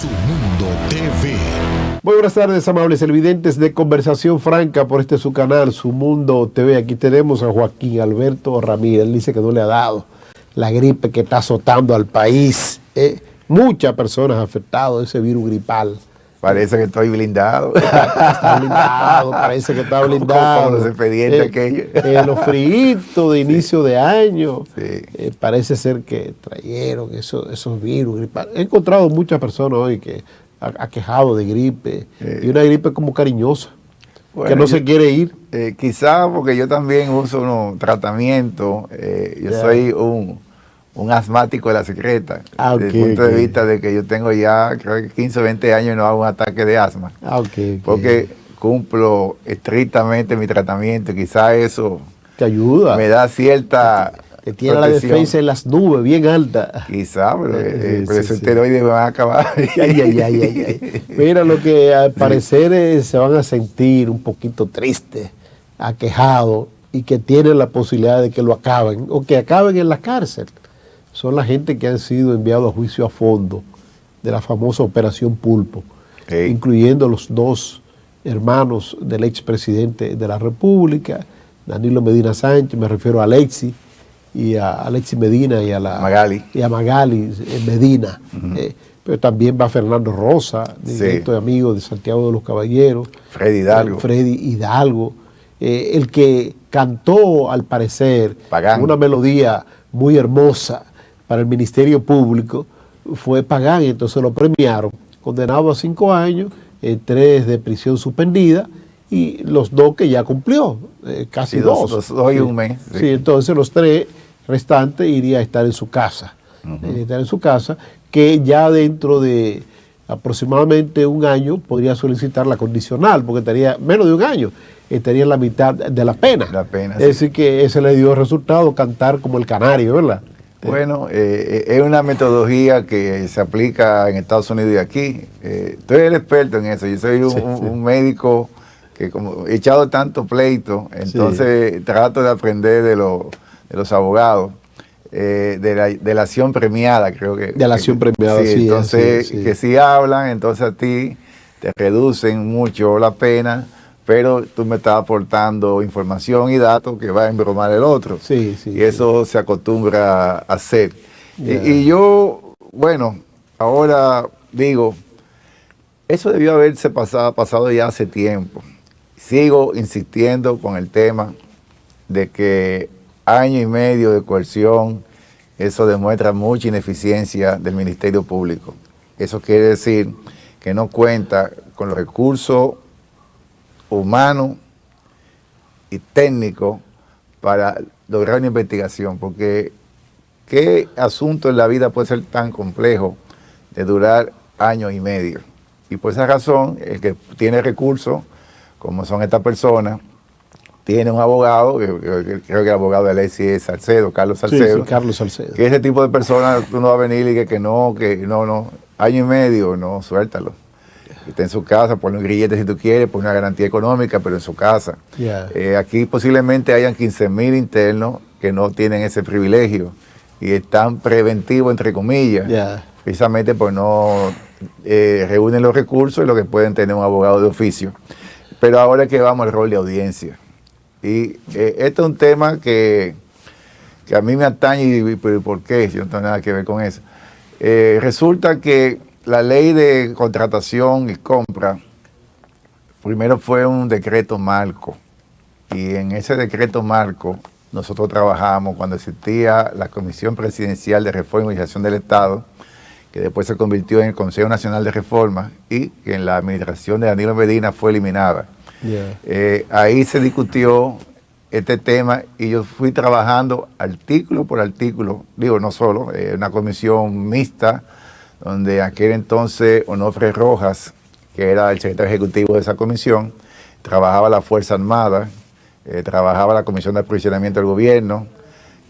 Su Mundo TV. Muy buenas tardes, amables televidentes de Conversación Franca por su canal, Su Mundo TV. Aquí tenemos a Joaquín Alberto Ramírez. Él dice que no le ha dado la gripe que está azotando al país. Muchas personas afectadas de ese virus gripal. Parece que estoy blindado. Está blindado, parece que está blindado. Como los expedientes aquellos. Los fritos de inicio de año. Sí. Parece ser que trajeron esos virus gripales. He encontrado muchas personas hoy que ha quejado de gripe. Y una gripe como cariñosa, bueno, que no se quiere ir. Quizás porque yo también uso unos tratamientos. Yo soy un asmático de la secreta, desde el punto de vista de que yo tengo ya, creo que 15 o 20 años y no hago un ataque de asma, porque cumplo estrictamente mi tratamiento. Quizás eso te ayuda, me da cierta te tiene protección. La defensa en las nubes, bien alta. Quizás, pero esos esteroides me van a acabar. Mira, lo que al parecer se van a sentir un poquito tristes, aquejados, y que tienen la posibilidad de que lo acaben, o que acaben en la cárcel, son la gente que han sido enviados a juicio a fondo de la famosa Operación Pulpo, incluyendo los dos hermanos del expresidente de la República, Danilo Medina Sánchez, me refiero a Alexis, y a Alexis Medina y a Magali Medina. Pero también va Fernando Rosa, directo amigo de Santiago de los Caballeros. Freddy Hidalgo. El que cantó, al parecer, una melodía muy hermosa para el Ministerio Público fue Pagán, y entonces lo premiaron, condenado a 5 años, 3 de prisión suspendida, y los 2 que ya cumplió, casi 2. Los 2 y un mes. Sí, entonces los 3 restantes iría a estar en su casa, que ya dentro de aproximadamente un año podría solicitar la condicional, porque estaría menos de un año, estaría en la mitad de la pena. Es decir, que ese le dio resultado, cantar como el canario, ¿verdad? Bueno, es una metodología que se aplica en Estados Unidos y aquí. Estoy el experto en eso. Yo soy un médico que, como he echado tanto pleito, entonces trato de aprender de los abogados. De la acción premiada, creo que. De la acción premiada, sí. Entonces, que si hablan, entonces a ti te reducen mucho la pena, pero tú me estás aportando información y datos que va a embromar el otro. Y eso se acostumbra a hacer. Y yo, bueno, ahora digo, eso debió haberse pasado ya hace tiempo. Sigo insistiendo con el tema de que año y medio de coerción, eso demuestra mucha ineficiencia del Ministerio Público. Eso quiere decir que no cuenta con los recursos humanos y técnicos para lograr una investigación, porque ¿qué asunto en la vida puede ser tan complejo de durar año y medio? Y por esa razón, el que tiene recursos, como son estas personas, tiene un abogado, creo que el abogado de Alexis es Carlos Salcedo. Carlos Salcedo. Que ese tipo de personas, tú no vas a venir y que no, año y medio, no, suéltalo. Está en su casa, ponle un grillete si tú quieres, por una garantía económica, pero en su casa. Aquí posiblemente hayan 15,000 internos que no tienen ese privilegio y están preventivos, entre comillas, precisamente por no reúnen los recursos y lo que pueden tener un abogado de oficio. Pero ahora que vamos al rol de audiencia. Y este es un tema que a mí me atañe, y ¿por qué? Yo no tengo nada que ver con eso. Resulta que la ley de contratación y compra, primero fue un decreto marco, y en ese decreto marco nosotros trabajamos cuando existía la Comisión Presidencial de Reforma y Organización del Estado, que después se convirtió en el Consejo Nacional de Reforma, y que en la administración de Danilo Medina fue eliminada. Ahí se discutió este tema y yo fui trabajando artículo por artículo, digo, no solo, una comisión mixta, donde aquel entonces Onofre Rojas, que era el secretario ejecutivo de esa comisión, trabajaba la Fuerza Armada, trabajaba la Comisión de Aprovisionamiento del Gobierno,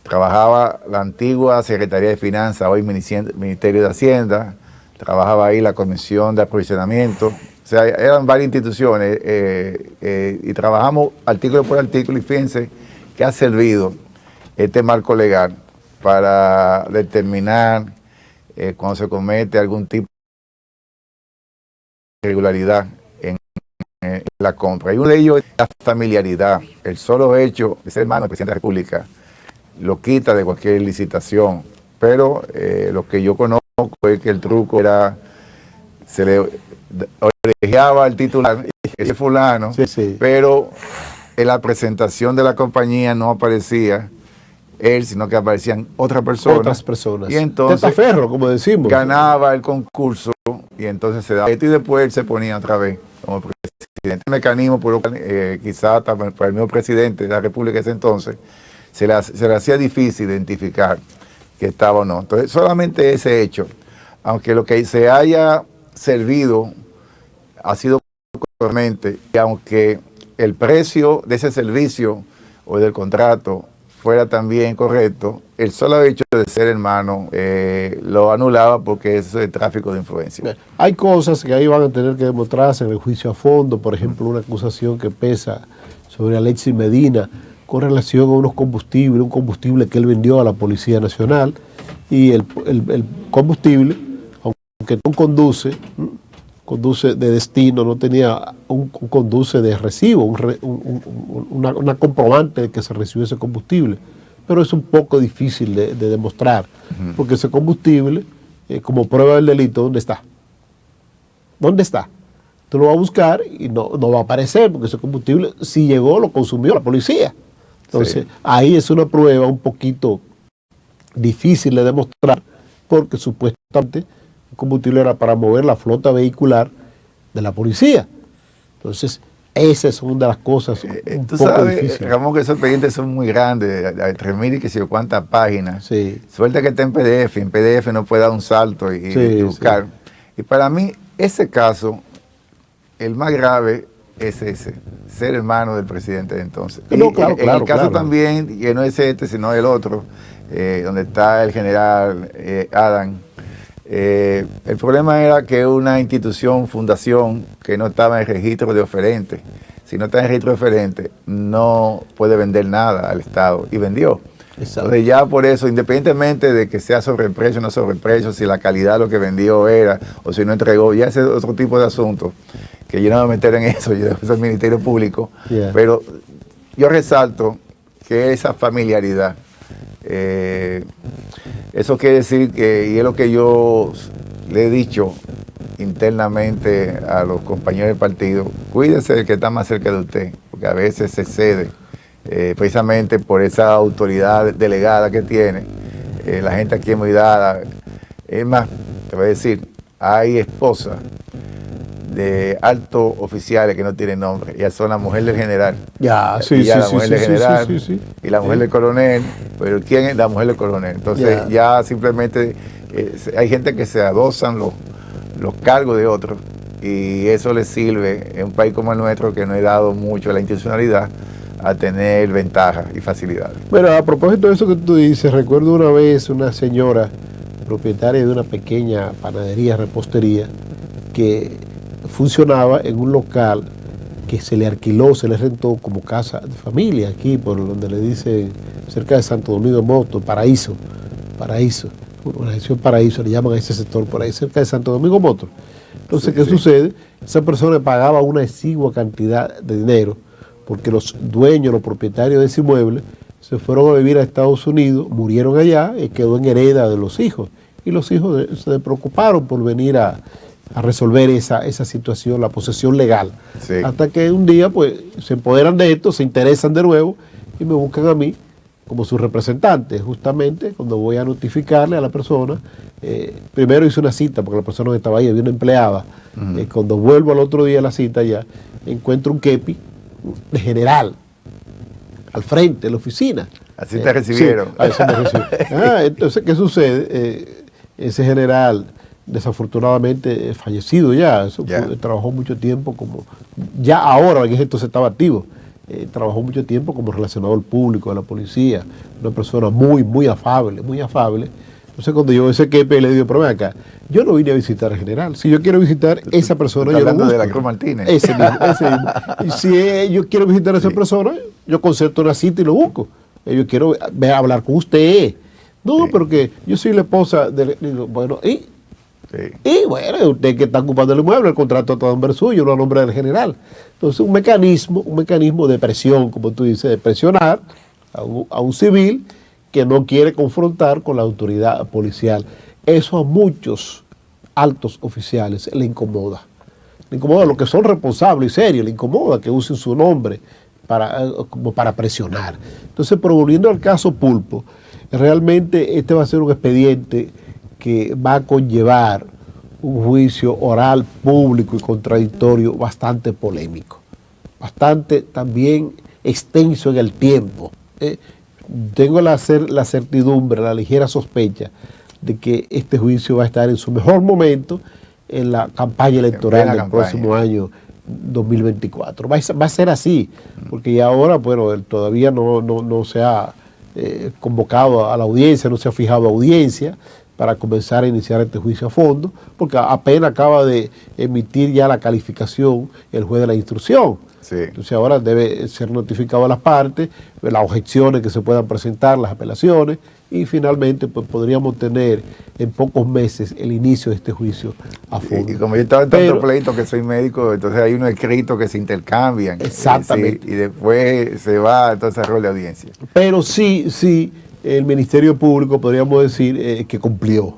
trabajaba la antigua Secretaría de Finanzas, hoy Ministerio de Hacienda, trabajaba ahí la Comisión de Aprovisionamiento. O sea, eran varias instituciones y trabajamos artículo por artículo, y fíjense que ha servido este marco legal para determinar cuando se comete algún tipo irregularidad en la compra. Y uno de ellos es la familiaridad. El solo hecho de ser hermano del presidente de la República lo quita de cualquier licitación. Pero lo que yo conozco es que el truco era, se le orejeaba al titular, ese fulano, pero en la presentación de la compañía no aparecía él, sino que aparecían otras personas. Y entonces, testaferro, como decimos, ganaba el concurso y entonces se daba esto y después él se ponía otra vez como presidente. El mecanismo, por lo cual, quizás para el mismo presidente de la República de ese entonces, se le hacía difícil identificar que estaba o no. Entonces, solamente ese hecho, aunque lo que se haya servido ha sido correctamente, y aunque el precio de ese servicio o del contrato fuera también correcto, el solo hecho de ser hermano lo anulaba porque eso es tráfico de influencia. Hay cosas que ahí van a tener que demostrarse en el juicio a fondo, por ejemplo, una acusación que pesa sobre Alexis Medina con relación a unos combustibles, un combustible que él vendió a la Policía Nacional, y el combustible, aunque no conduce de destino, no tenía un conduce de recibo, una comprobante de que se recibió ese combustible, pero es un poco difícil de demostrar, porque ese combustible, como prueba del delito, ¿dónde está? ¿Dónde está? Tú lo vas a buscar y no va a aparecer, porque ese combustible, si llegó, lo consumió la policía. Entonces, ahí es una prueba un poquito difícil de demostrar, porque supuestamente el combustible era para mover la flota vehicular de la policía. Entonces, esa es una de las cosas un tú poco sabes, difíciles. Ramón, que esos expedientes son muy grandes, 3.000 y que sé yo cuántas páginas. Sí. Suerte que está en PDF no puede dar un salto y buscar. Y para mí, ese caso, el más grave es ese, ser hermano del presidente de entonces. No, claro, en el caso también, que no es este, sino el otro, donde está el general Adam, el problema era que una institución, fundación, que no estaba en registro de oferente. Si no está en registro de oferente, no puede vender nada al Estado, y vendió. Exacto. Entonces ya por eso, independientemente de que sea sobreprecio o no sobreprecio, si la calidad de lo que vendió era, o si no entregó, ya ese es otro tipo de asunto, que yo no me voy a meter en eso, yo soy el Ministerio Público, pero yo resalto que esa familiaridad, eso quiere decir que, y es lo que yo le he dicho internamente a los compañeros del partido, cuídese del que está más cerca de usted, porque a veces se cede, precisamente por esa autoridad delegada que tiene. La gente aquí es muy dada. Es más, te voy a decir, hay esposas de altos oficiales que no tienen nombre, ya son la mujer del general. La mujer del general y la mujer del coronel, pero ¿quién es la mujer del coronel? Entonces ya simplemente hay gente que se adosan los cargos de otros, y eso les sirve en un país como el nuestro, que no he dado mucho a la institucionalidad, a tener ventajas y facilidades. Bueno, a propósito de eso que tú dices, recuerdo una vez una señora propietaria de una pequeña panadería, repostería, que funcionaba en un local que se le alquiló, se le rentó como casa de familia, aquí por donde le dicen, cerca de Santo Domingo Moto, Paraíso, organización Paraíso, le llaman a ese sector por ahí, cerca de Santo Domingo Moto. Entonces, ¿qué sucede? Esa persona pagaba una exigua cantidad de dinero, porque los dueños, los propietarios de ese inmueble, se fueron a vivir a Estados Unidos, murieron allá y quedó en hereda de los hijos. Y los hijos se preocuparon por venir a resolver esa situación, la posesión legal. Hasta que un día pues se empoderan de esto, se interesan de nuevo y me buscan a mí como su representante. Justamente cuando voy a notificarle a la persona, primero hice una cita porque la persona que estaba ahí había una empleada. Cuando vuelvo al otro día a la cita ya, encuentro un kepi de general al frente de la oficina. Así te recibieron. Sí, así me recibieron. Entonces, ¿qué sucede? Ese general, desafortunadamente, fallecido ya, trabajó mucho tiempo como, ya ahora en esto se estaba activo, trabajó mucho tiempo como relacionado al público, a la policía, una persona muy, muy afable, muy afable. Entonces cuando yo ese kepe le digo, pero ven acá, yo no vine a visitar al general, si yo quiero visitar esa persona, yo lo busco. De la Cruz Martínez. Ese mismo. Y si yo quiero visitar a esa persona, yo concerto una cita y lo busco. Yo quiero hablar con usted. No, pero que yo soy la esposa de... Digo, bueno, ¿y Sí. Y bueno, usted que está ocupando el inmueble, el contrato está a nombre suyo, no a nombre del general. Entonces, un mecanismo de presión, como tú dices, de presionar a un civil que no quiere confrontar con la autoridad policial. Eso a muchos altos oficiales le incomoda. Le incomoda a los que son responsables y serios, le incomoda que usen su nombre como para presionar. Entonces, pero volviendo al caso Pulpo, realmente este va a ser un expediente que va a conllevar un juicio oral, público y contradictorio bastante polémico, bastante también extenso en el tiempo. Tengo la certidumbre, la ligera sospecha de que este juicio va a estar en su mejor momento en la campaña electoral del próximo año 2024. Va a ser así, porque ya ahora, bueno, todavía no se ha convocado a la audiencia, no se ha fijado audiencia para comenzar a iniciar este juicio a fondo, porque apenas acaba de emitir ya la calificación el juez de la instrucción. Sí. Entonces ahora debe ser notificado a las partes, las objeciones que se puedan presentar, las apelaciones, y finalmente pues podríamos tener en pocos meses el inicio de este juicio a fondo. Y como yo estaba en tanto pleito que soy médico, entonces hay unos escritos que se intercambian. Exactamente. Y después se va entonces a rol de audiencia. Pero sí, el Ministerio Público podríamos decir que cumplió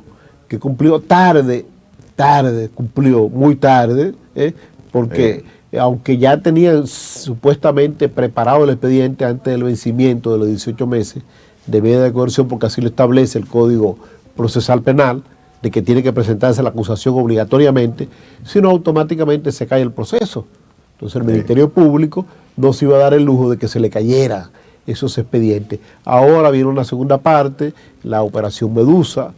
tarde, cumplió muy tarde, porque aunque ya tenían supuestamente preparado el expediente antes del vencimiento de los 18 meses de medida de coerción, porque así lo establece el Código Procesal Penal, de que tiene que presentarse la acusación obligatoriamente, sino automáticamente se cae el proceso. Entonces el Ministerio Público no se iba a dar el lujo de que se le cayera esos expedientes. Ahora viene una segunda parte, la operación Medusa,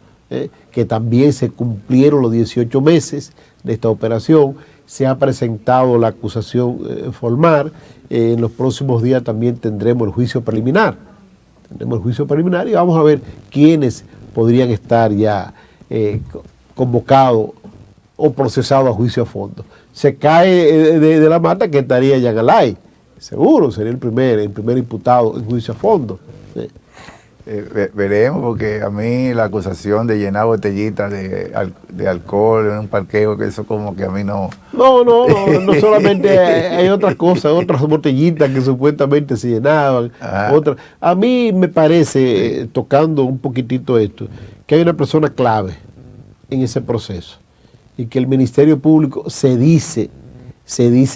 que también se cumplieron los 18 meses de esta operación. Se ha presentado la acusación formal. En los próximos días también tendremos el juicio preliminar. Y vamos a ver quiénes podrían estar ya convocados o procesados a juicio a fondo. Se cae de la mata que estaría Jean Alain. Seguro, sería el primer imputado en juicio a fondo. Veremos, porque a mí la acusación de llenar botellitas de alcohol en un parqueo, que eso como que a mí no... No solamente hay otras cosas, otras botellitas que supuestamente se llenaban. Otras. A mí me parece, tocando un poquitito esto, que hay una persona clave en ese proceso y que el Ministerio Público se dice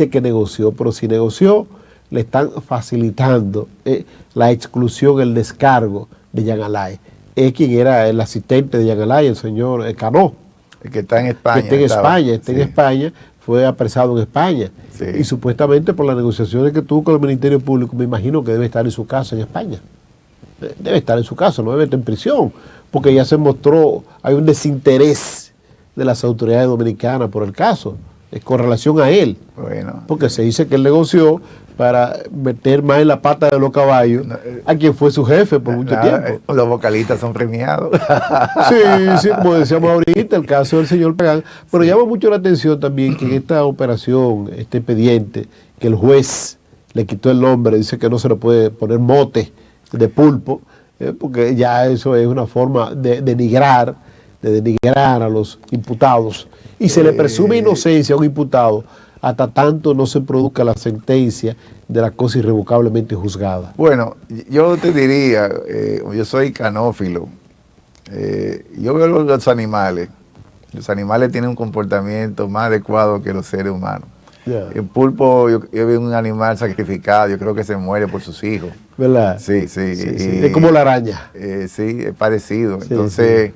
que negoció, pero si negoció, le están facilitando la exclusión, el descargo de Jean Alain. Es quien era el asistente de Jean Alain, el señor Cano. El que está en España. Que está en España, fue apresado en España. Sí. Y supuestamente por las negociaciones que tuvo con el Ministerio Público, me imagino que debe estar en su casa en España. Debe estar en su casa, no debe estar en prisión, porque ya se mostró, hay un desinterés de las autoridades dominicanas por el caso, con relación a él. Bueno, porque se dice que él negoció para meter más en la pata de los caballos a quien fue su jefe por mucho tiempo. Los vocalistas son premiados. Sí, como decíamos ahorita, el caso del señor Pagán. Pero llama mucho la atención también que en esta operación, este expediente, que el juez le quitó el nombre, dice que no se le puede poner mote de Pulpo, porque ya eso es una forma de denigrar a los imputados. Y se le presume inocencia a un imputado hasta tanto no se produzca la sentencia de la cosa irrevocablemente juzgada. Bueno, yo te diría, yo soy canófilo, yo veo los animales tienen un comportamiento más adecuado que los seres humanos. Yeah. El pulpo, yo veo un animal sacrificado, yo creo que se muere por sus hijos. ¿Verdad? Sí. Es como la araña. Sí, es parecido. Entonces...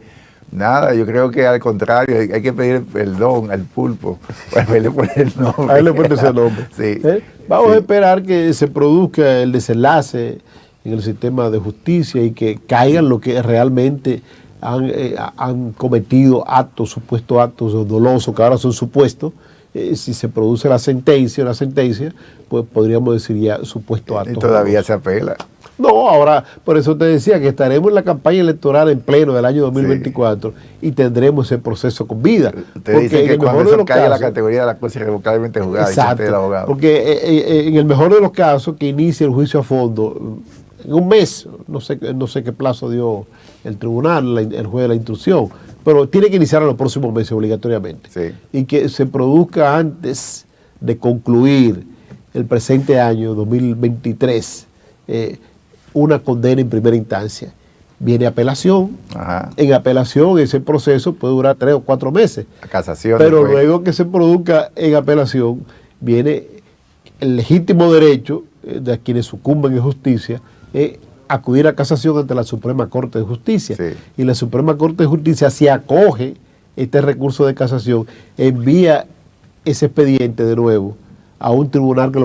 Nada, yo creo que al contrario, hay que pedir perdón al pulpo. Pues a él le pone el nombre. A él le pone ese nombre. Sí. Vamos a esperar que se produzca el desenlace en el sistema de justicia y que caigan los que realmente han cometido supuestos actos dolosos, que ahora son supuestos. Si se produce una sentencia, pues podríamos decir ya supuesto acto. Y todavía se apela. No, ahora, por eso te decía que estaremos en la campaña electoral en pleno del año 2024 y tendremos ese proceso con vida. Te dice que cuando eso caiga la categoría de la cosa irrevocablemente juzgada, exacto, del abogado. Porque en el mejor de los casos, que inicie el juicio a fondo, en un mes, no sé qué plazo dio el tribunal, el juez de la instrucción, pero tiene que iniciar en los próximos meses obligatoriamente. Sí. Y que se produzca antes de concluir el presente año 2023 una condena en primera instancia. Viene apelación. Ajá. En apelación ese proceso puede durar 3 o 4 meses. La casación. Pero después. luego que se produzca en apelación, viene el legítimo derecho de quienes sucumben en justicia acudir a casación ante la Suprema Corte de Justicia. Sí. Y la Suprema Corte de Justicia, si acoge este recurso de casación, envía ese expediente de nuevo a un tribunal que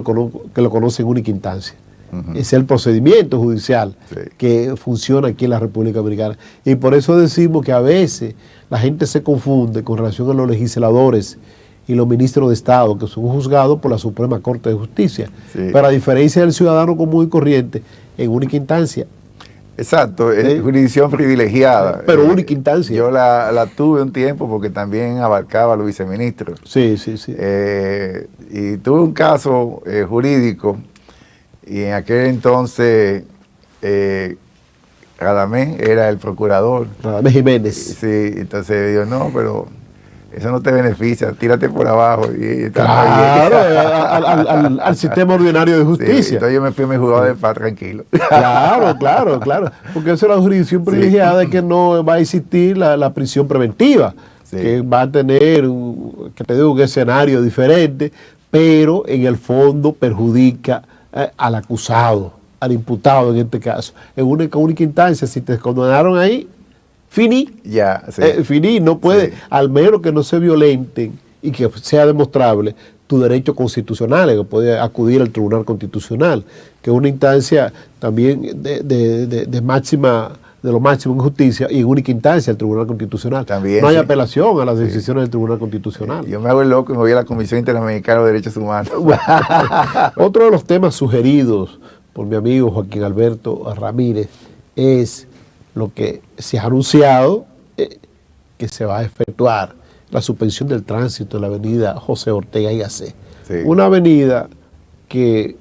lo conoce en única instancia. Ese es el procedimiento judicial que funciona aquí en la República Dominicana. Y por eso decimos que a veces la gente se confunde con relación a los legisladores y los ministros de Estado que son juzgados por la Suprema Corte de Justicia. Sí. Pero a diferencia del ciudadano común y corriente, en única instancia. Exacto, es jurisdicción privilegiada. Pero única instancia. Yo la tuve un tiempo porque también abarcaba a los viceministros. Sí. Y tuve un caso jurídico. Y en aquel entonces, Radamés era el procurador. Radamés Jiménez. Sí, entonces digo, no, pero eso no te beneficia, tírate por abajo. Y claro, al sistema ordinario de justicia. Sí, entonces yo me fui a mi juzgado de paz tranquilo. Claro. Porque eso es la jurisdicción privilegiada de que no va a existir la prisión preventiva. Sí. Que va a tener, un escenario diferente, pero en el fondo perjudica al acusado, al imputado en este caso. En una única instancia, si te condenaron ahí, finí. Ya, sí. Finí, no puede, al menos que no se violenten y que sea demostrable tus derechos constitucionales, que puede acudir al Tribunal Constitucional, que es una instancia también de máxima, de lo máximo en justicia, y en única instancia el Tribunal Constitucional. También, no hay apelación a las decisiones del Tribunal Constitucional. Yo me hago el loco y me voy a la Comisión Interamericana de Derechos Humanos. Otro de los temas sugeridos por mi amigo Joaquín Alberto Ramírez es lo que se ha anunciado que se va a efectuar, la suspensión del tránsito en la avenida José Ortega y Gasset. Sí. Una avenida que,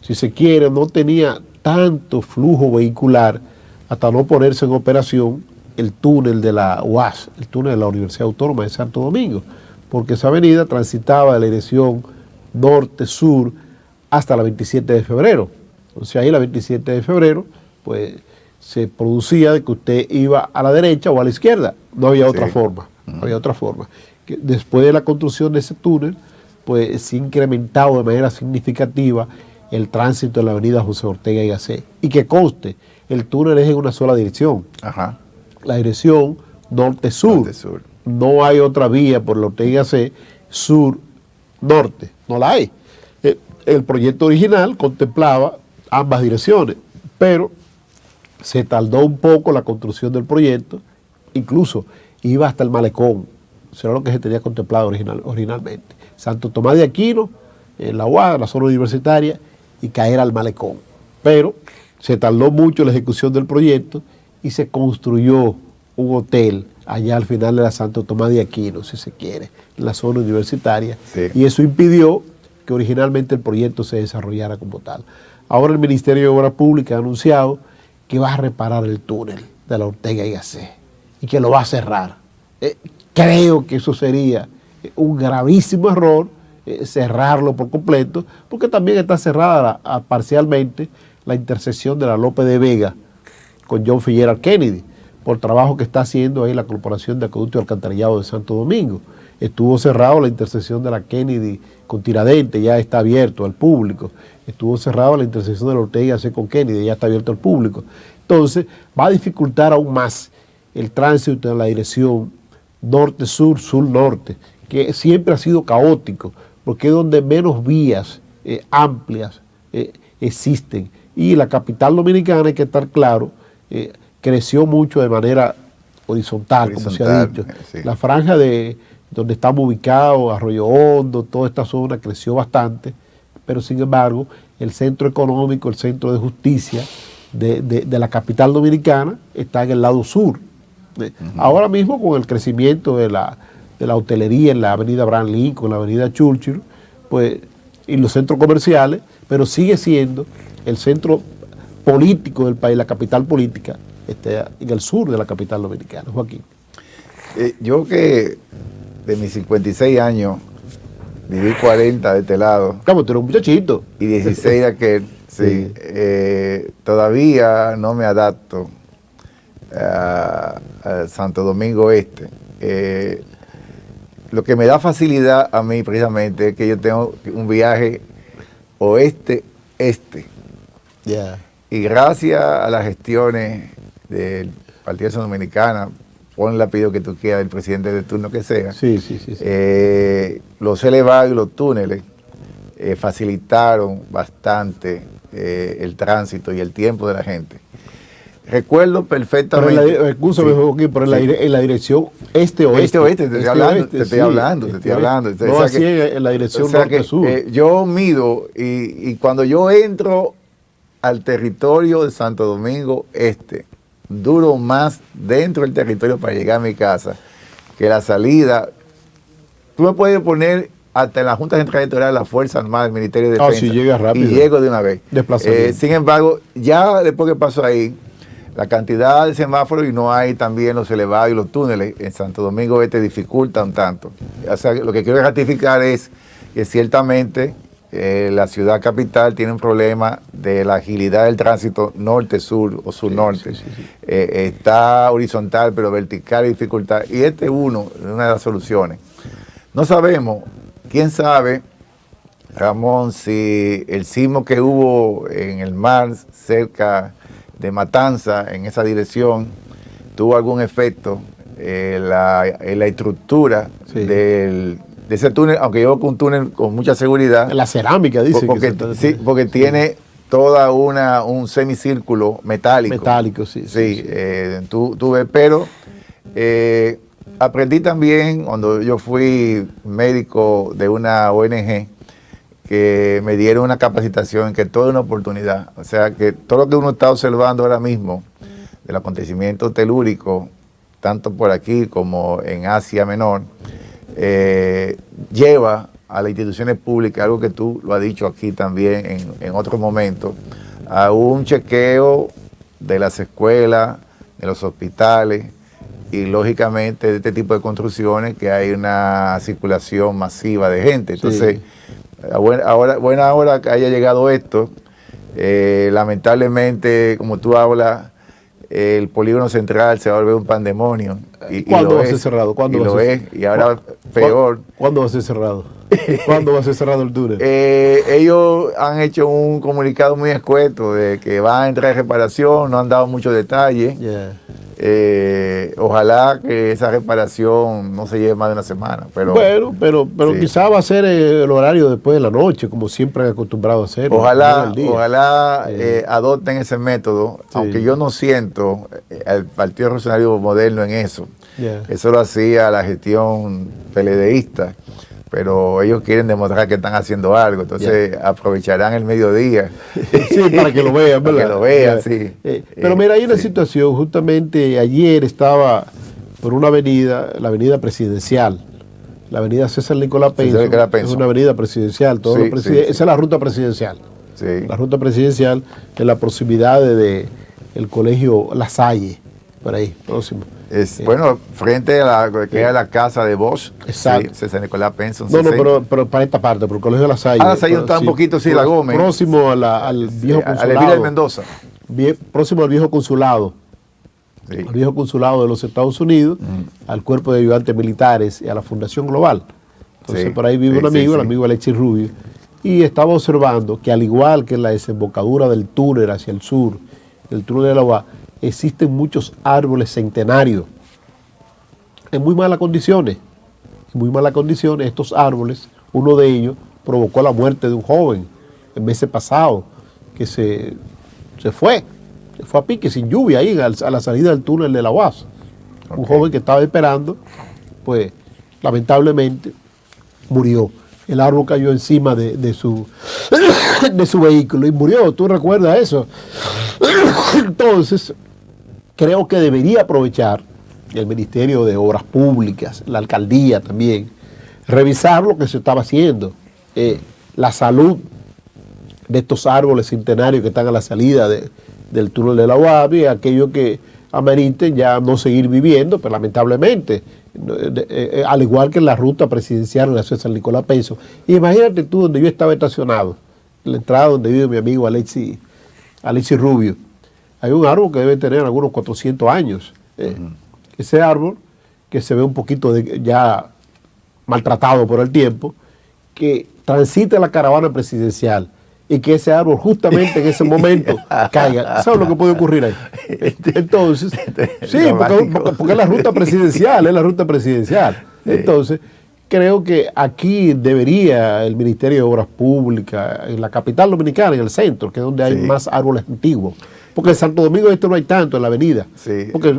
si se quiere, no tenía tanto flujo vehicular hasta no ponerse en operación el túnel de la UAS, el túnel de la Universidad Autónoma de Santo Domingo, porque esa avenida transitaba de la dirección norte-sur hasta la 27 de febrero. Entonces ahí la 27 de febrero, pues se producía de que usted iba a la derecha o a la izquierda, no había otra forma, no había otra forma. Que después de la construcción de ese túnel, pues se ha incrementado de manera significativa el tránsito en la avenida José Ortega y Gasset. Y que conste, el túnel es en una sola dirección. Ajá. La dirección norte-sur. Norte-sur. No hay otra vía por la Ortega y Gasset sur-norte. No la hay. El proyecto original contemplaba ambas direcciones, pero se tardó un poco la construcción del proyecto, incluso iba hasta el malecón. Eso era lo que se tenía contemplado originalmente. Santo Tomás de Aquino, en la UAS, la zona universitaria, y caer al malecón. Pero se tardó mucho la ejecución del proyecto y se construyó un hotel allá al final de la Santo Tomás de Aquino, si se quiere, en la zona universitaria. Sí. Y eso impidió que originalmente el proyecto se desarrollara como tal. Ahora el Ministerio de Obras Públicas ha anunciado que va a reparar el túnel de la Ortega y Gasset y que lo va a cerrar. Creo que eso sería un gravísimo error, cerrarlo por completo, porque también está cerrada parcialmente la intersección de la López de Vega con John Fitzgerald Kennedy, por trabajo que está haciendo ahí la Corporación de Acueducto y Alcantarillado de Santo Domingo. Estuvo cerrado la intersección de la Kennedy con Tiradentes, ya está abierto al público. Estuvo cerrado la intersección de la Ortega y Gasset con Kennedy, ya está abierto al público. Entonces, va a dificultar aún más el tránsito en la dirección norte-sur, sur-norte, que siempre ha sido caótico, porque es donde menos vías amplias existen. Y la capital dominicana, hay que estar claro, creció mucho de manera horizontal, como se ha dicho. Sí. La franja de donde estamos ubicados, Arroyo Hondo, toda esta zona creció bastante, pero sin embargo, el centro económico, el centro de justicia de la capital dominicana está en el lado sur. Ahora mismo, con el crecimiento de la hotelería en la avenida Abraham Lincoln, en la avenida Churchill, pues, y los centros comerciales, pero sigue siendo el centro político del país, la capital política, en el sur de la capital dominicana. Joaquín. Yo que de mis 56 años viví 40 de este lado. Como tú eres un muchachito. Y 16 de aquel, sí. Todavía no me adapto a Santo Domingo Este. Lo que me da facilidad a mí precisamente es que yo tengo un viaje oeste-este. Yeah. Y gracias a las gestiones del Partido Acción Dominicana, pon el apellido que tú quieras, del presidente de turno que sea, sí. los elevados y los túneles facilitaron bastante el tránsito y el tiempo de la gente. Recuerdo perfectamente. Pero en la dirección este-oeste. Este-oeste, te estoy hablando. No así en la dirección norte-sur. Yo mido y cuando yo entro al territorio de Santo Domingo Este, duro más dentro del territorio para llegar a mi casa que la salida. Tú me puedes poner hasta en la Junta Central Electoral de la Fuerza Armada del Ministerio de Defensa. Si llegas rápido. Y llego de una vez. Sin embargo, ya después que paso ahí, la cantidad de semáforos y no hay también los elevados y los túneles en Santo Domingo Este dificulta un tanto. O sea, lo que quiero ratificar es que ciertamente la ciudad capital tiene un problema de la agilidad del tránsito norte-sur o sur-norte. Sí. Está horizontal, pero vertical y dificultad. Y este es una de las soluciones. No sabemos, quién sabe, Ramón, si el sismo que hubo en el mar cerca de Matanza, en esa dirección, tuvo algún efecto en la estructura de ese túnel, aunque yo con un túnel con mucha seguridad. La cerámica, dice. Porque tiene toda un semicírculo metálico. Metálico, sí. Tú ves, pero aprendí también cuando yo fui médico de una ONG, que me dieron una capacitación, que todo es una oportunidad. O sea, que todo lo que uno está observando ahora mismo del acontecimiento telúrico, tanto por aquí como en Asia Menor, lleva a las instituciones públicas, algo que tú lo has dicho aquí también en otro momento, a un chequeo de las escuelas, de los hospitales y lógicamente de este tipo de construcciones que hay una circulación masiva de gente. Entonces, buena hora que haya llegado esto. Lamentablemente, como tú hablas, el polígono central se va a volver un pandemonio. ¿Cuándo va a ser cerrado? Y ahora peor. ¿Cuándo va a ser cerrado? ¿Cuándo va a ser cerrado el túnel? Ellos han hecho un comunicado muy escueto de que van a entrar en reparación, no han dado muchos detalles. Ojalá que esa reparación no se lleve más de una semana. Pero sí, quizá va a ser el horario después de la noche, como siempre han acostumbrado a hacer. Ojalá adopten ese método, aunque yo no siento al Partido Revolucionario Moderno en eso. Eso lo hacía la gestión PLDista, pero ellos quieren demostrar que están haciendo algo, entonces aprovecharán el mediodía. Sí, para que lo vean, ¿verdad? Para que lo vean, sí. Pero mira, hay una situación, justamente ayer estaba por una avenida, la avenida presidencial, la avenida César Nicolás Penson, es una avenida presidencial, esa es la ruta presidencial. Sí. La ruta presidencial en la proximidad del colegio La Salle, por ahí, próximo. Bueno, frente a la casa de Bosch. Exacto. Sí, César Nicolás Penson. Pero para esta parte, por el colegio de La Salle. La Salle está un poquito, la Gómez. Próximo al viejo consulado. A la Elvira de Mendoza. Próximo al viejo consulado. Sí. Al viejo consulado de los Estados Unidos, al cuerpo de ayudantes militares y a la Fundación Global. Entonces por ahí vive un amigo, el amigo Alexis Rubio, y estaba observando que al igual que en la desembocadura del túnel hacia el sur, el túnel de la UA, existen muchos árboles centenarios en muy malas condiciones. En muy malas condiciones, estos árboles, uno de ellos provocó la muerte de un joven el mes pasado, que se fue a pique sin lluvia ahí a la salida del túnel de la UAS. Un joven que estaba esperando, pues lamentablemente murió. El árbol cayó encima de su vehículo y murió. ¿Tú recuerdas eso? Entonces, creo que debería aprovechar el Ministerio de Obras Públicas, la alcaldía también, revisar lo que se estaba haciendo, la salud de estos árboles centenarios que están a la salida del túnel de la UAB, y aquellos que ameriten ya no seguir viviendo, pero lamentablemente al igual que en la ruta presidencial en la ciudad de San Nicolás Penso. Y imagínate tú, donde yo estaba estacionado, en la entrada donde vive mi amigo Alexis Rubio, hay un árbol que debe tener algunos 400 años. Ese árbol, que se ve un poquito ya maltratado por el tiempo, que transita la caravana presidencial y que ese árbol justamente en ese momento caiga. ¿Sabes lo que puede ocurrir ahí? Entonces, sí, porque es la ruta presidencial, Entonces, creo que aquí debería el Ministerio de Obras Públicas, en la capital dominicana, en el centro, que es donde hay más árboles antiguos, porque en Santo Domingo no hay tanto en la avenida, porque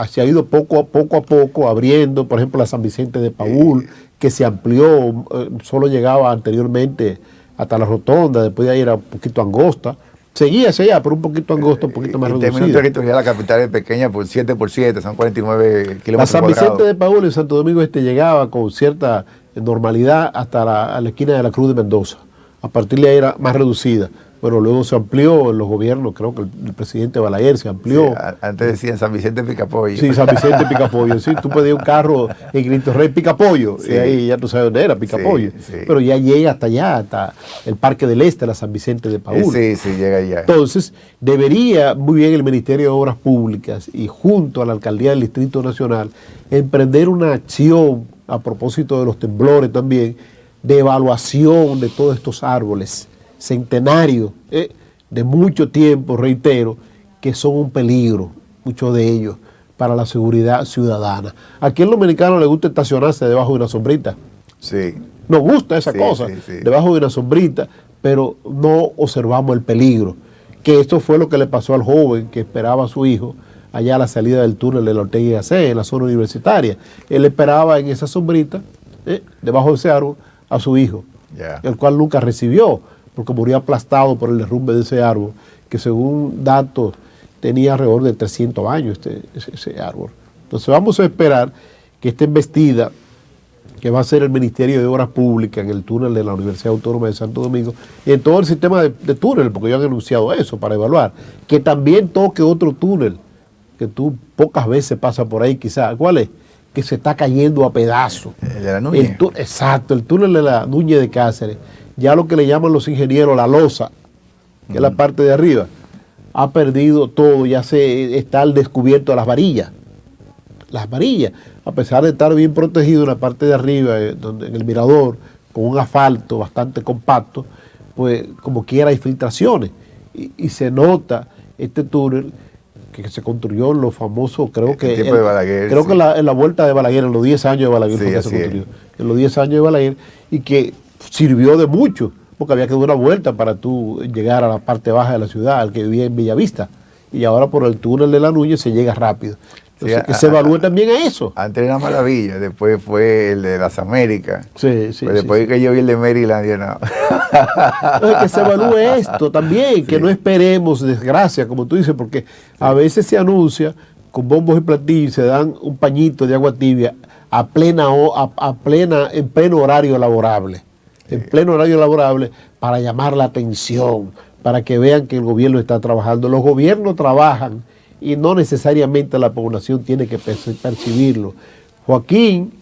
se ha ido poco a poco abriendo, por ejemplo, la San Vicente de Paúl, que se amplió, solo llegaba anteriormente hasta la rotonda, después de ahí era un poquito angosta, seguía hacia allá, pero un poquito angosta, un poquito más reducida. En términos territoriales, la capital es pequeña por 7x7, son 49 kilómetros cuadrados. La San Vicente de Paúl en Santo Domingo llegaba con cierta normalidad hasta la esquina de la Cruz de Mendoza. A partir de ahí era más reducida. Bueno, luego se amplió en los gobiernos, creo que el presidente Balaguer se amplió. Sí, antes decían San Vicente Picapollo. Sí, San Vicente Picapollo. Sí, tú pedías un carro en Cristo Rey Picapollo, y ahí ya tú sabes dónde era, Picapollo. Pero ya llega hasta allá, hasta el Parque del Este, la San Vicente de Paúl. Sí, llega allá. Entonces, debería muy bien el Ministerio de Obras Públicas y junto a la Alcaldía del Distrito Nacional emprender una acción, a propósito de los temblores también, de evaluación de todos estos árboles centenarios, de mucho tiempo, reitero, que son un peligro, muchos de ellos, para la seguridad ciudadana. Aquí al dominicano le gusta estacionarse debajo de una sombrita. Sí. Nos gusta esa cosa, debajo de una sombrita, pero no observamos el peligro. Que esto fue lo que le pasó al joven que esperaba a su hijo allá a la salida del túnel de la Ortega y Gasset, en la zona universitaria. Él esperaba en esa sombrita, debajo de ese árbol, a su hijo, el cual nunca recibió, porque murió aplastado por el derrumbe de ese árbol, que según datos tenía alrededor de 300 años ese árbol. Entonces vamos a esperar que esta embestida que va a hacer el Ministerio de Obras Públicas en el túnel de la Universidad Autónoma de Santo Domingo y en todo el sistema de túnel, porque ellos han anunciado eso para evaluar, que también toque otro túnel, que tú pocas veces pasas por ahí quizás. ¿Cuál es? Que se está cayendo a pedazos. El de la Núñez. Exacto, el túnel de la Núñez de Cáceres. Ya lo que le llaman los ingenieros la losa, que es la parte de arriba, ha perdido todo, ya está al descubierto las varillas. Las varillas, a pesar de estar bien protegido en la parte de arriba, en el mirador, con un asfalto bastante compacto, pues como quiera hay filtraciones. Y se nota este túnel que se construyó en los famosos, creo que en la vuelta de Balaguer, en los 10 años de Balaguer, se construyó, en los 10 años de Balaguer, y que sirvió de mucho, porque había que dar una vuelta para tú llegar a la parte baja de la ciudad, al que vivía en Bellavista, y ahora por el túnel de la Núñez se llega rápido. Entonces, que se evalúe también a eso. Antes era una maravilla, después fue el de las Américas. Después que yo vi el de Maryland, ya no. Entonces, que se evalúe esto también, que no esperemos desgracia, como tú dices, porque a veces se anuncia con bombos y platillos, se dan un pañito de agua tibia en pleno horario laborable. En pleno horario laborable, para llamar la atención, para que vean que el gobierno está trabajando. Los gobiernos trabajan y no necesariamente la población tiene que percibirlo. Joaquín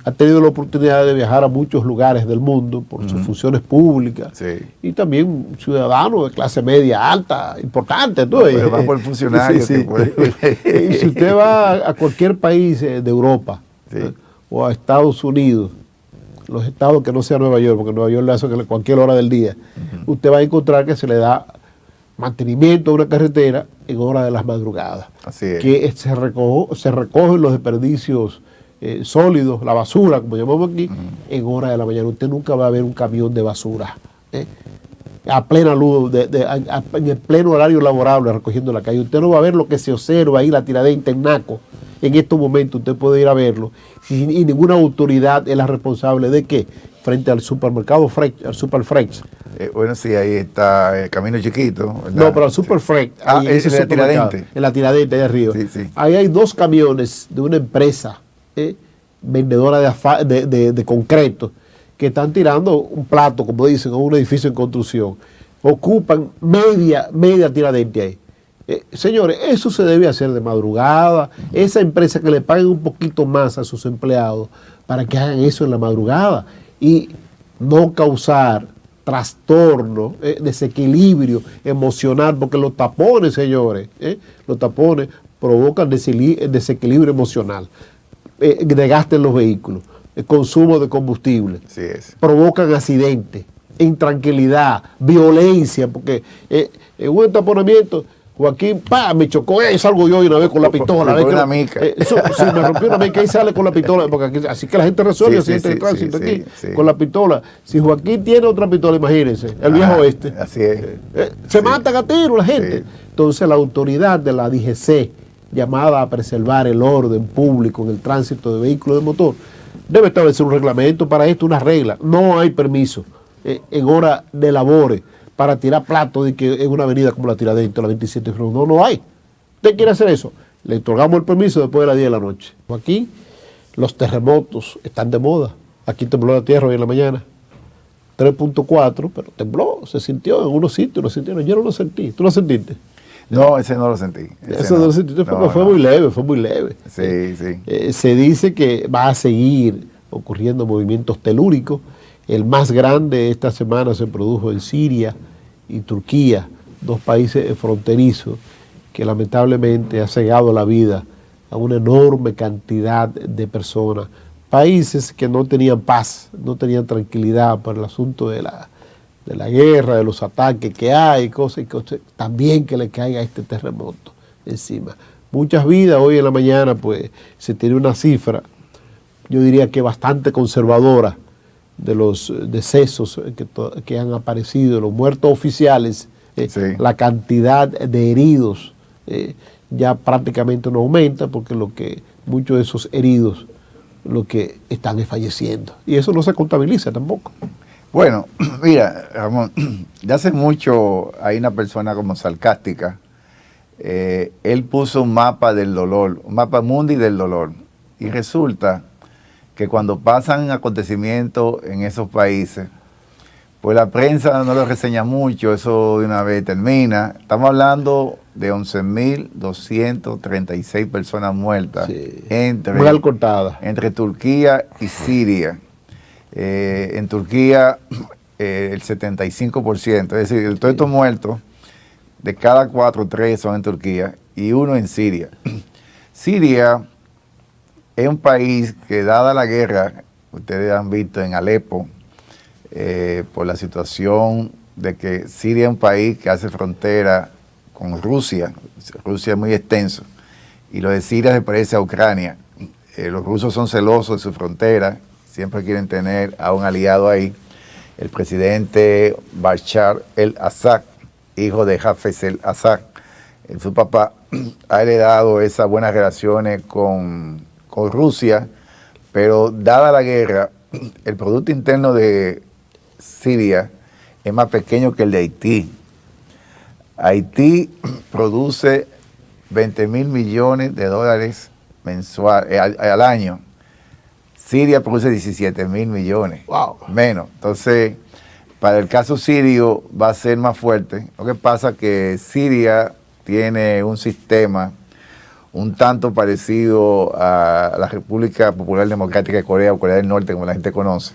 ha tenido la oportunidad de viajar a muchos lugares del mundo por sus funciones públicas, y también un ciudadano de clase media alta, importante. Pero va por funcionario. Y si usted va a cualquier país de Europa o a Estados Unidos, los estados que no sea Nueva York, porque Nueva York le hace a cualquier hora del día, usted va a encontrar que se le da mantenimiento a una carretera en hora de las madrugadas. Así es. Que se recogen los desperdicios sólidos, la basura, como llamamos aquí, en hora de la mañana. Usted nunca va a ver un camión de basura a plena luz, en el pleno horario laborable recogiendo la calle. Usted no va a ver lo que se observa ahí, la tiradera en Naco. En estos momentos usted puede ir a verlo y ninguna autoridad es la responsable de qué, frente al supermercado Fresh, al Super Fresh. Bueno, sí, ahí está el camino chiquito, ¿verdad? No, pero el Super Fresh. Es en la Tiradentes. En la Tiradentes, ahí arriba. Ahí hay 2 camiones de una empresa vendedora de concreto que están tirando un plato, como dicen, a un edificio en construcción. Ocupan media Tiradentes ahí. Señores, eso se debe hacer de madrugada. Esa empresa que le paguen un poquito más a sus empleados para que hagan eso en la madrugada y no causar trastorno, desequilibrio emocional, porque los tapones, señores, los tapones provocan desequilibrio emocional, desgaste en los vehículos, consumo de combustible, provocan accidentes, intranquilidad, violencia, porque en un entaponamiento, Joaquín, me chocó, salgo yo una vez con la pistola. Una mica. Sí, me rompió una mica y sale con la pistola, porque aquí, así que la gente resuelve accidentes de tránsito aquí, con la pistola. Si Joaquín tiene otra pistola, imagínense, el viejo oeste. Así es. Se matan a tiro la gente. Sí. Entonces la autoridad de la DGC, llamada a preservar el orden público en el tránsito de vehículos de motor, debe establecer un reglamento para esto, una regla. No hay permiso en hora de labores para tirar platos de que en una avenida como la Tiradentes, la 27 de febrero. No hay. ¿Usted quiere hacer eso? Le otorgamos el permiso después de las 10 de la noche. Aquí los terremotos están de moda. Aquí tembló la tierra hoy en la mañana. 3.4, pero tembló, se sintió en unos sitios, lo sintieron. Yo no lo sentí. ¿Tú lo sentiste? No, ese no lo sentí. Eso no lo sentiste porque fue muy leve, fue muy leve. Sí, sí. Se dice que va a seguir ocurriendo movimientos telúricos. El más grande esta semana se produjo en Siria y Turquía, dos países fronterizos que lamentablemente ha cegado la vida a una enorme cantidad de personas. Países que no tenían paz, no tenían tranquilidad por el asunto de la guerra, de los ataques que hay, cosas, también que le caiga este terremoto encima. Muchas vidas. Hoy en la mañana pues se tiene una cifra, yo diría que bastante conservadora, de los decesos que han aparecido, los muertos oficiales, la cantidad de heridos ya prácticamente no aumenta, porque muchos de esos heridos lo que están es falleciendo, y eso no se contabiliza tampoco. Bueno, mira, Ramón, de hace mucho hay una persona como sarcástica, él puso un mapa del dolor, un mapa mundi del dolor, y resulta que cuando pasan acontecimiimientos en esos países, pues la prensa no lo reseña mucho, eso de una vez termina. Estamos hablando de 11.236 personas muertas, entre Turquía y Siria. En Turquía el 75%, es decir, de todos estos muertos, de cada 4, 3 son en Turquía y 1 en Siria. Siria es un país que, dada la guerra, ustedes han visto en Alepo, por la situación de que Siria es un país que hace frontera con Rusia. Rusia es muy extenso, y lo de Siria se parece a Ucrania. Los rusos son celosos de su frontera, siempre quieren tener a un aliado ahí. El presidente Bashar el-Assad, hijo de Hafez el-Assad, su papá, ha heredado esas buenas relaciones con Rusia, pero dada la guerra, el Producto Interno de Siria es más pequeño que el de Haití. Haití produce 20.000 millones de dólares mensuales al año. Siria produce 17.000 millones, menos. Entonces, para el caso sirio va a ser más fuerte. Lo que pasa es que Siria tiene un sistema un tanto parecido a la República Popular Democrática de Corea o Corea del Norte, como la gente conoce,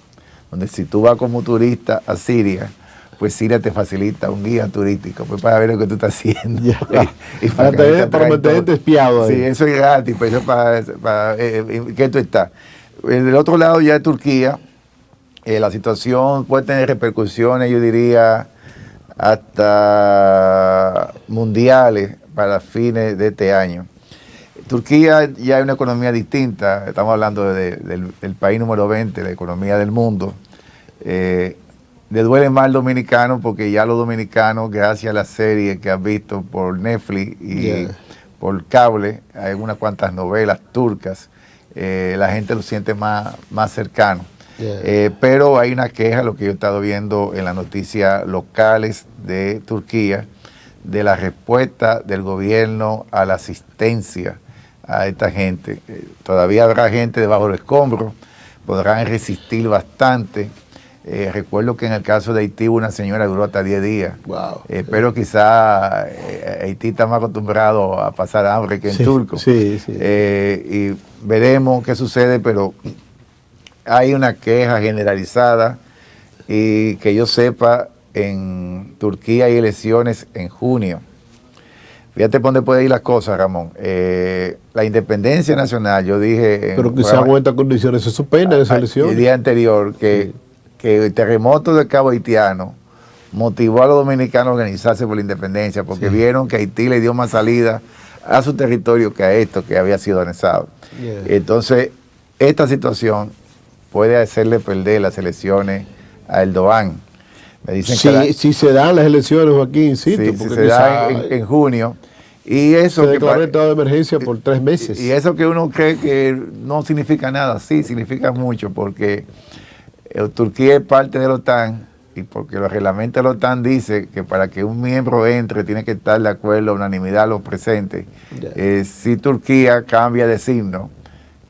donde si tú vas como turista a Siria, pues Siria te facilita un guía turístico, pues para ver lo que tú estás haciendo. Y para mantenerte espiado ahí. Sí, eso es gratis, pues eso para que tú estás. Del otro lado ya de Turquía, la situación puede tener repercusiones, yo diría, hasta mundiales para fines de este año. Turquía ya es una economía distinta, estamos hablando del país número 20, la economía del mundo. Le duele más al dominicano porque ya los dominicanos, gracias a la serie que has visto por Netflix y por cable, hay unas cuantas novelas turcas, la gente lo siente más cercano. Pero hay una queja, lo que yo he estado viendo en las noticias locales de Turquía, de la respuesta del gobierno a la asistencia a esta gente. Todavía habrá gente debajo del escombro, podrán resistir bastante, Recuerdo que en el caso de Haití una señora duró hasta 10 días. Wow. Pero quizá Haití está más acostumbrado a pasar hambre que en Turco. Sí, sí. Y veremos qué sucede, pero hay una queja generalizada y que yo sepa, en Turquía hay elecciones en junio. Fíjate por dónde puede ir las cosas, Ramón. La independencia nacional, yo dije... Pero quizás con estas condiciones se suspendan esas elecciones. El día anterior, que el terremoto del Cabo Haitiano motivó a los dominicanos a organizarse por la independencia, porque vieron que Haití le dio más salida a su territorio que a esto que había sido anexado. Entonces, esta situación puede hacerle perder las elecciones a Erdogan. Me dicen si se dan las elecciones, Joaquín, si se dan en junio, y eso se declaró estado de emergencia por 3 meses. Y eso que uno cree que no significa nada, sí, significa mucho, porque Turquía es parte de la OTAN, y porque los reglamentos de la OTAN dice que para que un miembro entre tiene que estar de acuerdo a unanimidad los presentes. Si Turquía cambia de signo,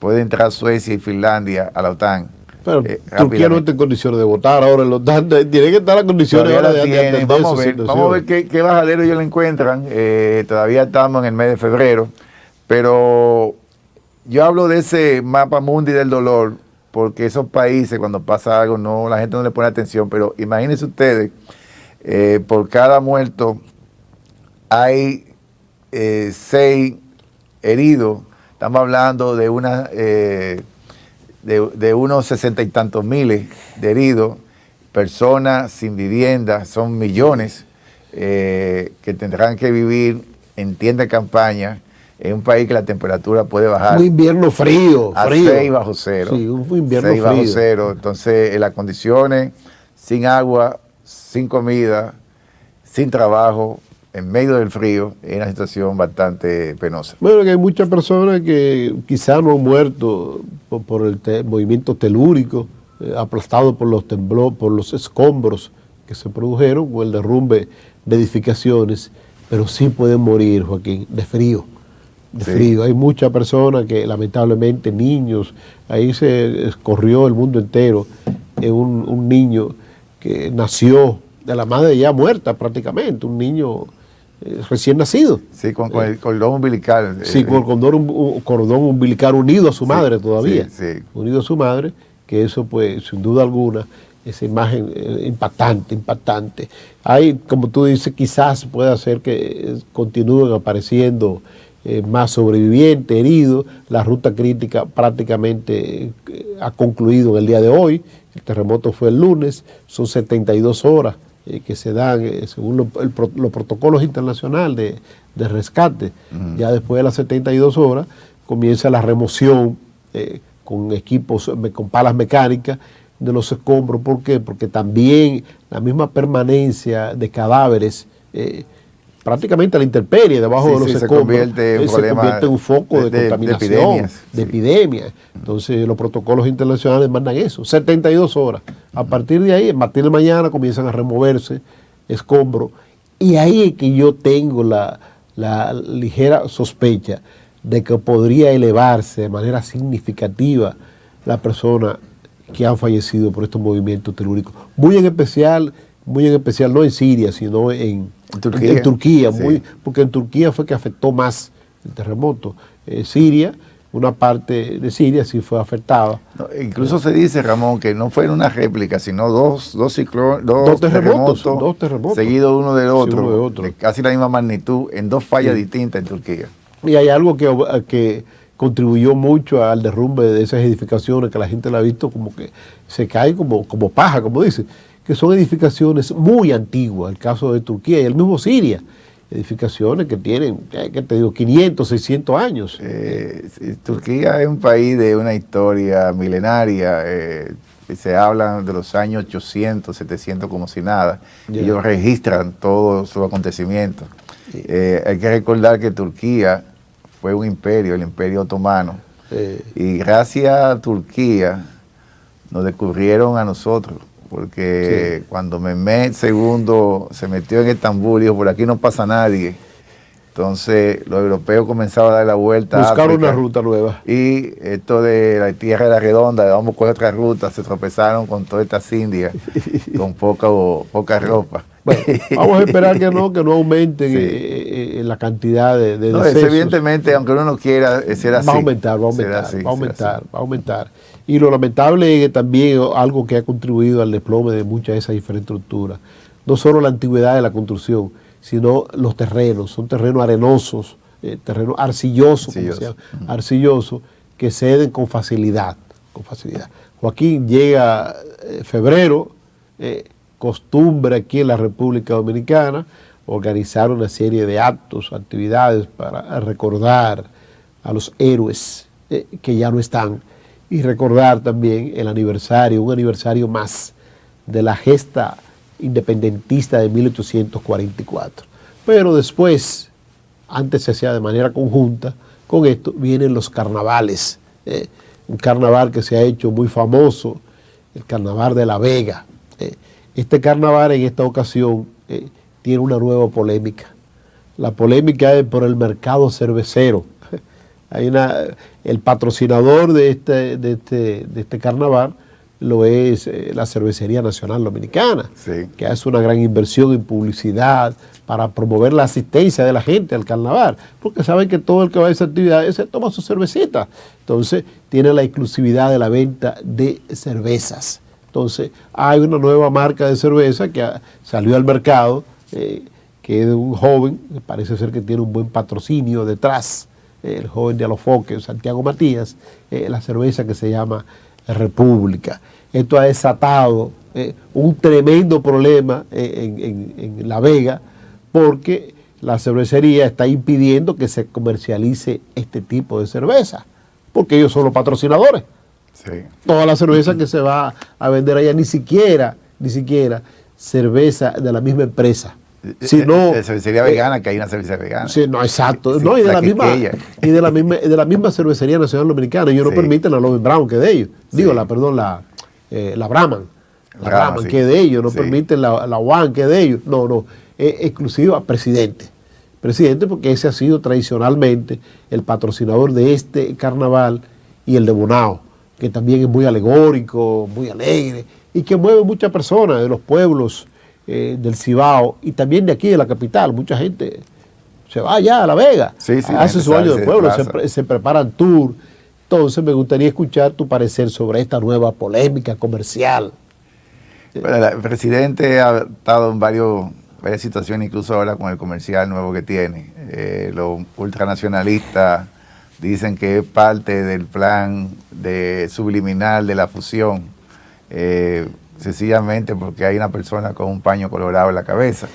puede entrar Suecia y Finlandia a la OTAN. Pero Turquía no está en condiciones de votar ahora en la OTAN, tiene que estar en las condiciones ahora de vamos a ver qué bajadero ellos le encuentran. Todavía estamos en el mes de febrero, pero yo hablo de ese mapa mundi del dolor, porque esos países cuando pasa algo la gente no le pone atención, pero imagínense ustedes, por cada muerto hay 6 heridos. Estamos hablando de unos 60 y tantos miles de heridos, personas sin vivienda, son millones que tendrán que vivir en tiendas de campaña en un país que la temperatura puede bajar. Un invierno frío. A 6 bajo cero. Sí, un invierno 6 bajo cero. Entonces, en las condiciones, sin agua, sin comida, sin trabajo, en medio del frío, es una situación bastante penosa. Bueno, que hay muchas personas que quizás no han muerto por el movimiento telúrico, aplastado por los temblores, por los escombros que se produjeron, o el derrumbe de edificaciones, pero sí pueden morir, Joaquín, de frío. Frío. Hay muchas personas que lamentablemente, niños, ahí se escorrió el mundo entero, un niño que nació de la madre ya muerta prácticamente, un niño recién nacido. Sí, con el cordón umbilical. Sí, con el cordón umbilical unido a su madre todavía. Unido a su madre, que eso pues sin duda alguna, esa imagen impactante. Hay, como tú dices, quizás puede hacer que continúen apareciendo más sobrevivientes, heridos. La ruta crítica prácticamente ha concluido en el día de hoy. El terremoto fue el lunes, son 72 horas que se dan según los protocolos internacionales de rescate. Ya después de las 72 horas comienza la remoción con equipos, con palas mecánicas de los escombros. ¿Por qué? Porque también la misma permanencia de cadáveres prácticamente a la intemperie debajo de los escombros se convierte en un foco de contaminación, de epidemia. Entonces los protocolos internacionales mandan eso, 72 horas. A partir de ahí, a partir de mañana comienzan a removerse escombros, y ahí es que yo tengo la ligera sospecha de que podría elevarse de manera significativa la persona que han fallecido por estos movimientos telúricos. Muy en especial no en Siria, sino en Turquía, porque en Turquía fue que afectó más el terremoto. Siria, una parte de Siria sí fue afectada. Incluso se dice, Ramón, que no fue una réplica, sino dos terremotos seguidos uno del otro, de casi la misma magnitud, en 2 fallas distintas en Turquía. Y hay algo que contribuyó mucho al derrumbe de esas edificaciones, que la gente la ha visto como que se cae como paja, como dice, que son edificaciones muy antiguas, el caso de Turquía y el mismo Siria, edificaciones que tienen, ¿qué te digo?, 500, 600 años. Turquía es un país de una historia milenaria, se hablan de los años 800, 700 como si nada, ellos registran todos sus acontecimientos. Hay que recordar que Turquía fue un imperio, el Imperio Otomano, y gracias a Turquía nos descubrieron a nosotros. Porque cuando Mehmed II se metió en Estambul, dijo, por aquí no pasa nadie, Entonces los europeos comenzaron a dar la vuelta. Buscaron una ruta nueva. Y esto de la tierra era redonda, vamos con otra ruta, se tropezaron con todas estas indias, con poca ropa. Bueno, vamos a esperar que no aumenten sí. La cantidad de decesos. Evidentemente, aunque uno no quiera, será así. Va a aumentar. Y lo lamentable es también algo que ha contribuido al desplome de muchas de esas infraestructuras. No solo la antigüedad de la construcción, sino los terrenos. Son terrenos arenosos, terrenos arcillosos, arcillosos, que ceden con facilidad. Joaquín, llega febrero, costumbre aquí en la República Dominicana organizar una serie de actos, actividades para recordar a los héroes que ya no están y recordar también un aniversario más de la gesta independentista de 1844. Pero después, antes se hacía de manera conjunta, con esto vienen los carnavales, un carnaval que se ha hecho muy famoso, el Carnaval de La Vega. Este carnaval en esta ocasión tiene una nueva polémica. La polémica es por el mercado cervecero. El patrocinador de este carnaval lo es la Cervecería Nacional Dominicana, sí, que hace una gran inversión en publicidad para promover la asistencia de la gente al carnaval, porque saben que todo el que va a esa actividad se toma su cervecita. Entonces tiene la exclusividad de la venta de cervezas. Entonces hay una nueva marca de cerveza que salió al mercado, que es de un joven, que parece ser que tiene un buen patrocinio detrás, el joven de Alofoque, Santiago Matías, la cerveza que se llama República. Esto ha desatado un tremendo problema en La Vega, porque la cervecería está impidiendo que se comercialice este tipo de cerveza, porque ellos son los patrocinadores. Sí. Toda la cerveza que se va a vender allá, ni siquiera cerveza de la misma empresa. Sino, de cervecería vegana, que hay una cervecería vegana. Sí, no, exacto. Sí, no, y de la misma Cervecería Nacional Dominicana. Ellos no permiten la Loven Brown, que es de ellos. Digo, la Brahman. La Brahman, que es de ellos. No permiten la One, que es de ellos. No. Es exclusiva Presidente. Presidente, porque ese ha sido tradicionalmente el patrocinador de este carnaval, y el de Bonao, que también es muy alegórico, muy alegre, y que mueve muchas personas de los pueblos del Cibao y también de aquí de la capital. Mucha gente se va allá a La Vega, hace su año de pueblo, se preparan tour. Entonces me gustaría escuchar tu parecer sobre esta nueva polémica comercial. Bueno, el presidente ha estado en varias situaciones, incluso ahora con el comercial nuevo que tiene. Los ultranacionalistas dicen que es parte del plan subliminal de la fusión, sencillamente porque hay una persona con un paño colorado en la cabeza.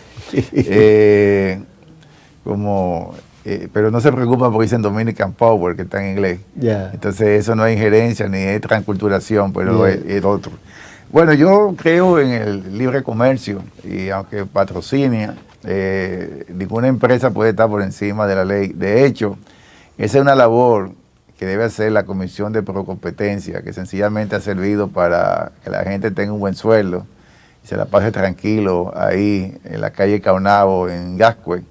Pero no se preocupan porque dicen Dominican Power, que está en inglés. Yeah. Entonces eso no es injerencia ni es transculturación, pero es otro. Bueno, yo creo en el libre comercio, y aunque patrocina, ninguna empresa puede estar por encima de la ley. De hecho, esa es una labor que debe hacer la Comisión de Procompetencia, que sencillamente ha servido para que la gente tenga un buen sueldo y se la pase tranquilo ahí en la calle Caunabo, en Gascue,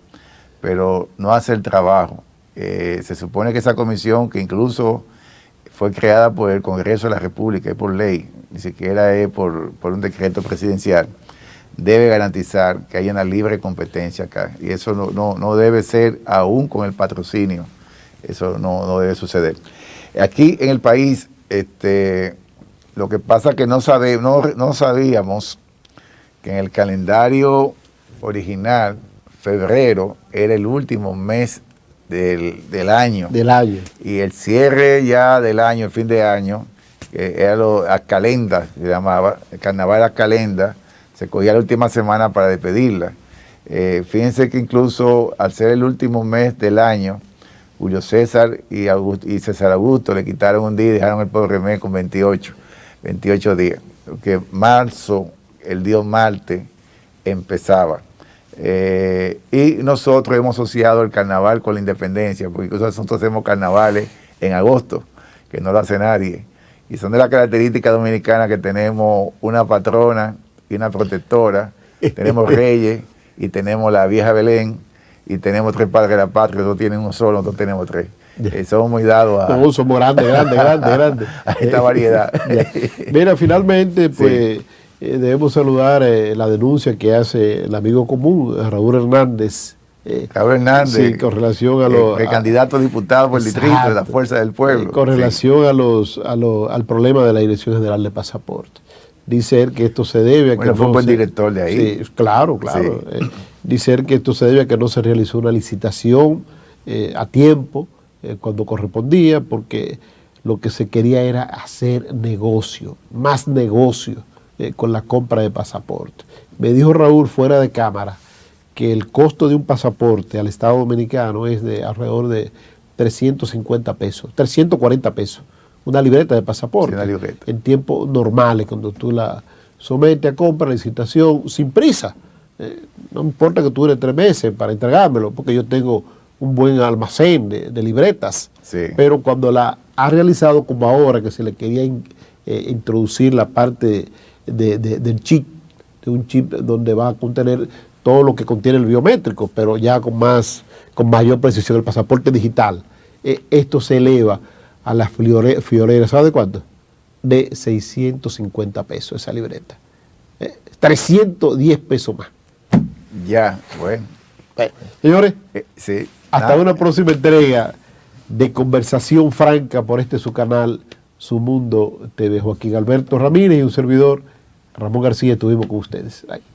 pero no hace el trabajo. Se supone que esa comisión, que incluso fue creada por el Congreso de la República, es por ley, ni siquiera es por un decreto presidencial, debe garantizar que haya una libre competencia acá, y eso no debe ser aún con el patrocinio. Eso no debe suceder. Aquí en el país, lo que pasa es que no sabíamos que en el calendario original, febrero era el último mes del año. Y el cierre ya del año, el fin de año, era a calenda, se llamaba, el carnaval a calenda, se cogía la última semana para despedirla. Fíjense que incluso al ser el último mes del año, Julio César y César Augusto le quitaron un día y dejaron el Pueblo Remé con 28 días. Porque marzo, el dios Marte, empezaba. Y nosotros hemos asociado el carnaval con la independencia, porque incluso nosotros hacemos carnavales en agosto, que no lo hace nadie. Y son de las características dominicanas que tenemos una patrona y una protectora, tenemos reyes y tenemos la vieja Belén. y tenemos 3 padres de la patria, nosotros tienen uno solo, nosotros tenemos 3. Somos muy dados a... No, somos grandes. A esta variedad. Mira, finalmente, pues, debemos saludar la denuncia que hace el amigo común, Raúl Hernández. Raúl Hernández, sí, con relación a los... candidato a diputado por el distrito de la Fuerza del Pueblo. Con relación al problema de la Dirección General de Pasaporte. Dice él que esto se debe a que fue un buen director de ahí. Sí, claro. Sí. Dice él que esto se debe a que no se realizó una licitación a tiempo, cuando correspondía, porque lo que se quería era hacer negocio, más negocio con la compra de pasaporte. Me dijo Raúl fuera de cámara que el costo de un pasaporte al Estado Dominicano es de alrededor de 350 pesos, 340 pesos. Una libreta de pasaporte, sí, libreta. En tiempos normales, cuando tú la sometes a compra, licitación, sin prisa. No importa que tú dure 3 meses para entregármelo, porque yo tengo un buen almacén de libretas. Sí. Pero cuando la ha realizado como ahora, que se le quería introducir la parte del chip, de un chip donde va a contener todo lo que contiene el biométrico, pero ya con mayor precisión el pasaporte digital, esto se eleva a las fioreras, ¿sabes de cuánto? De 650 pesos esa libreta. 310 pesos más. Ya, bueno. Señores, sí, hasta una próxima entrega de Conversación Franca por su canal, Su Mundo TV. Joaquín Alberto Ramírez y un servidor, Ramón García, estuvimos con ustedes. Bye.